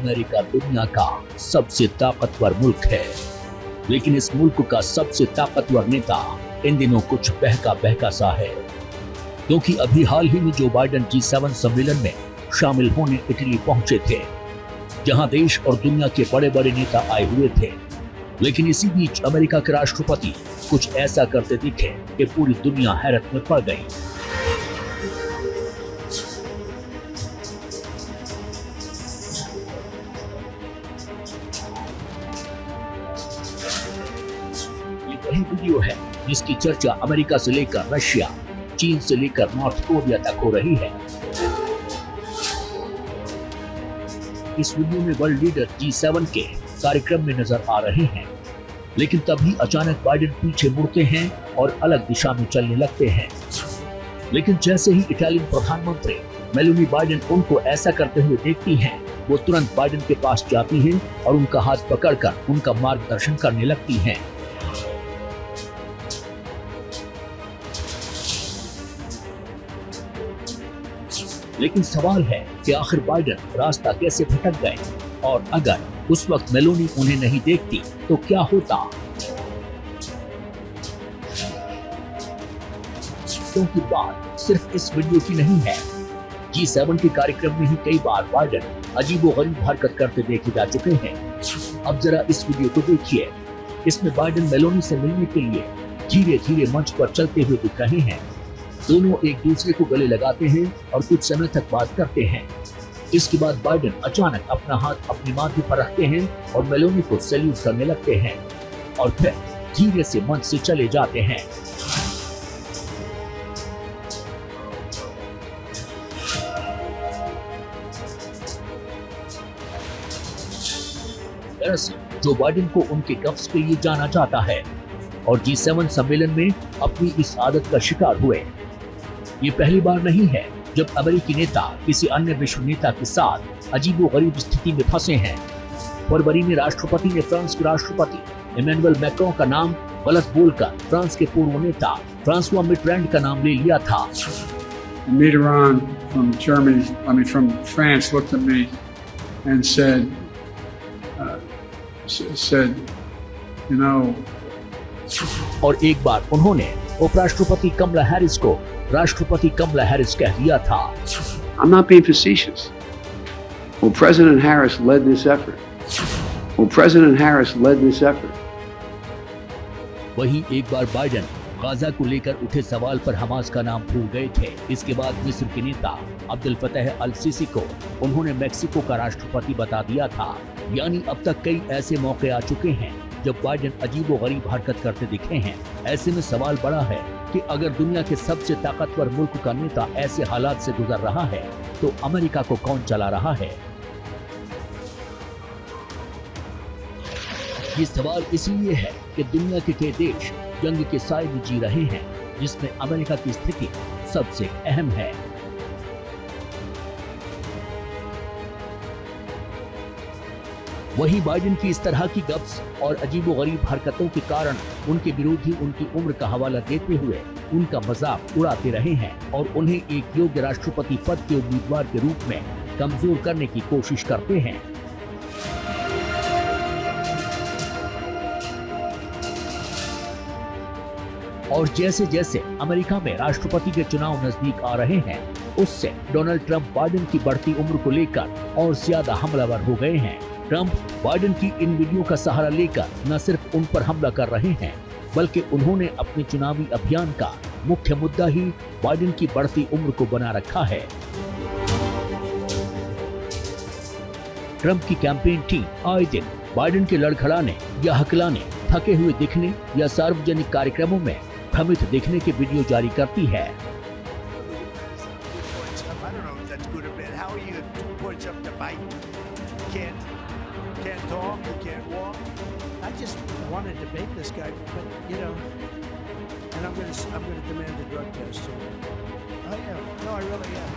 America दुनिया का सबसे ताकतवर मुल्क है, लेकिन इस मुल्क का सबसे ताकतवर नेता इन दिनों कुछ बहका बहका सा है, क्योंकि अभी हाल ही में जो बाइडेन G7 सम्मेलन में शामिल होने इटली पहुंचे थे, जहां देश और दुनिया के बड़े बड़े नेता आए हुए थे। लेकिन इसी बीच अमेरिका के राष्ट्रपति कुछ ऐसा करते दिखे कि पूरी दुनिया हैरत में पड़ गई। ये वही वीडियो है जिसकी चर्चा अमेरिका से लेकर रशिया, चीन से लेकर नॉर्थ कोरिया तक हो रही है। इस वीडियो में वर्ल्ड लीडर G7 के कार्यक्रम में नजर आ रहे हैं, लेकिन तभी अचानक बाइडेन पीछे मुड़ते हैं और अलग दिशा में चलने लगते हैं। लेकिन जैसे ही इटालियन प्रधानमंत्री मेलोनी बाइडेन उनको ऐसा करते हुए देखती हैं, वो तुरंत बाइडेन के पास जाती हैं और उनका हाथ पकड़कर उनका मार्गदर्शन करने लगती हैं। लेकिन सवाल है कि आखिर बाइडेन रास्ता कैसे भटक गए, और अगर उस वक्त मेलोनी उन्हें नहीं देखती तो क्या होता। क्योंकि बात सिर्फ इस वीडियो की नहीं है। G7 के कार्यक्रम में ही कई बार बाइडेन अजीबोगरीब हरकत करते देखे जा चुके हैं। अब जरा इस वीडियो को देखिए। इसमें बाइडेन मेलोनी से मिलने के लिए धीरे धीरे मंच पर चलते हुए दिख रहे हैं। दोनों एक दूसरे को गले लगाते हैं और कुछ समय तक बात करते हैं। इसके बाद बाइडेन अचानक अपना हाथ अपने माथे पर रखते हैं और मेलोनी को सैल्यूट करने लगते हैं और फिर धीरे से मंच से चले जाते हैं। दरअसल जो बाइडेन को उनके गफ्स के लिए जाना जाता है और G7 सम्मेलन में अपनी इस आदत का शिकार हुए। ये पहली बार नहीं है जब अमेरिकी नेता किसी अन्य विश्व नेता के साथ अजीबोगरीब स्थिति में फंसे हैं। फरवरी में राष्ट्रपति ने फ्रांस के राष्ट्रपति इमैनुअल मैक्रों का नाम गलत बोलकर फ्रांस के पूर्व नेता फ्रांसवा मिटरैंड का नाम ले लिया था। Mitterrand from France looked at me and said, you know. और एक बार उन्होंने उपराष्ट्रपति कमला हैरिस को राष्ट्रपति कमला हैरिस कह दिया था। I'm not being facetious. Well, President Harris led this effort. वहीं एक बार बाइडेन गाजा को लेकर उठे सवाल पर हमास का नाम भूल गए थे। इसके बाद मिस्र के नेता अब्दुल फतेह अल सीसी को उन्होंने मेक्सिको का राष्ट्रपति बता दिया था। यानी अब तक कई ऐसे मौके आ चुके हैं जब बाइडेन अजीबोगरीब हरकत करते दिखे हैं। ऐसे में सवाल बड़ा है कि अगर दुनिया के सबसे ताकतवर मुल्क का नेता ऐसे हालात से गुजर रहा है तो अमेरिका को कौन चला रहा है। ये सवाल इसलिए है कि दुनिया के कई देश जंग के साए में जी रहे हैं, जिसमें अमेरिका की स्थिति सबसे अहम है। वहीं बाइडेन की इस तरह की गप्स और अजीबोगरीब हरकतों के कारण उनके विरोधी उनकी उम्र का हवाला देते हुए उनका मजाक उड़ाते रहे हैं और उन्हें एक योग्य राष्ट्रपति पद के उम्मीदवार के रूप में कमजोर करने की कोशिश करते हैं। और जैसे जैसे अमेरिका में राष्ट्रपति के चुनाव नजदीक आ रहे हैं, उससे डोनाल्ड ट्रंप बाइडेन की बढ़ती उम्र को लेकर और ज्यादा हमलावर हो गए हैं। ट्रंप बाइडेन की इन वीडियो का सहारा लेकर न सिर्फ उन पर हमला कर रहे हैं, बल्कि उन्होंने अपने चुनावी अभियान का मुख्य मुद्दा ही बाइडेन की बढ़ती उम्र को बना रखा है। ट्रंप की कैंपेन टीम आए दिन बाइडेन के लड़खड़ाने या हकलाने, थके हुए दिखने या सार्वजनिक कार्यक्रमों में भ्रमित दिखने के वीडियो जारी करती है। Can't talk, you can't walk. I just want to debate this guy, but you know, and I'm going to demand a drug test. I am. No, I really am.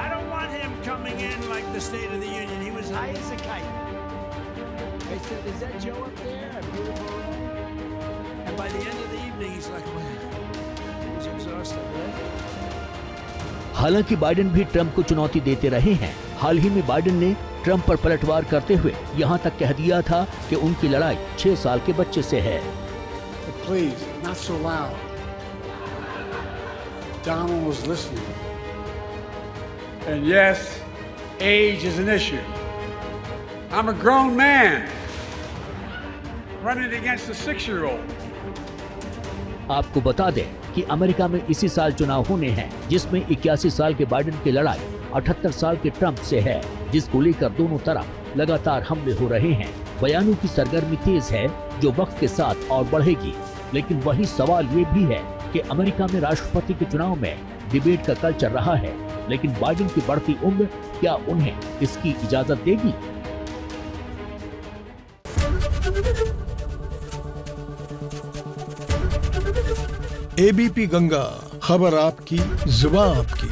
I don't want him coming in like the State of the Union. He was high as a kite. I said, "Is that Joe up there? A beautiful." And by the end of the evening, he's like, well, he was exhausted, right? हालांकि Biden भी Trump को चुनौती देते रहे हैं। हाल ही में Biden ने Trump पर पलटवार करते हुए यहां तक कह दिया था कि उनकी लड़ाई 6 साल के बच्चे से है। But please, not so loud. Donald was listening. And yes, age is an issue. I'm a grown man running against a 6-year-old. आपको बता दें कि अमेरिका में इसी साल चुनाव होने हैं, जिसमें 81 साल के बाइडेन की लड़ाई 78 साल के ट्रंप से है, जिसको लेकर दोनों तरफ लगातार हमले हो रहे हैं। बयानों की सरगर्मी तेज है, जो वक्त के साथ और बढ़ेगी। लेकिन वही सवाल ये भी है कि अमेरिका में राष्ट्रपति के चुनाव में डिबेट का कल्चर रहा है, लेकिन बाइडेन की बढ़ती उम्र क्या उन्हें इसकी इजाजत देगी? एबीपी गंगा, खबर आपकी, जुबान आपकी।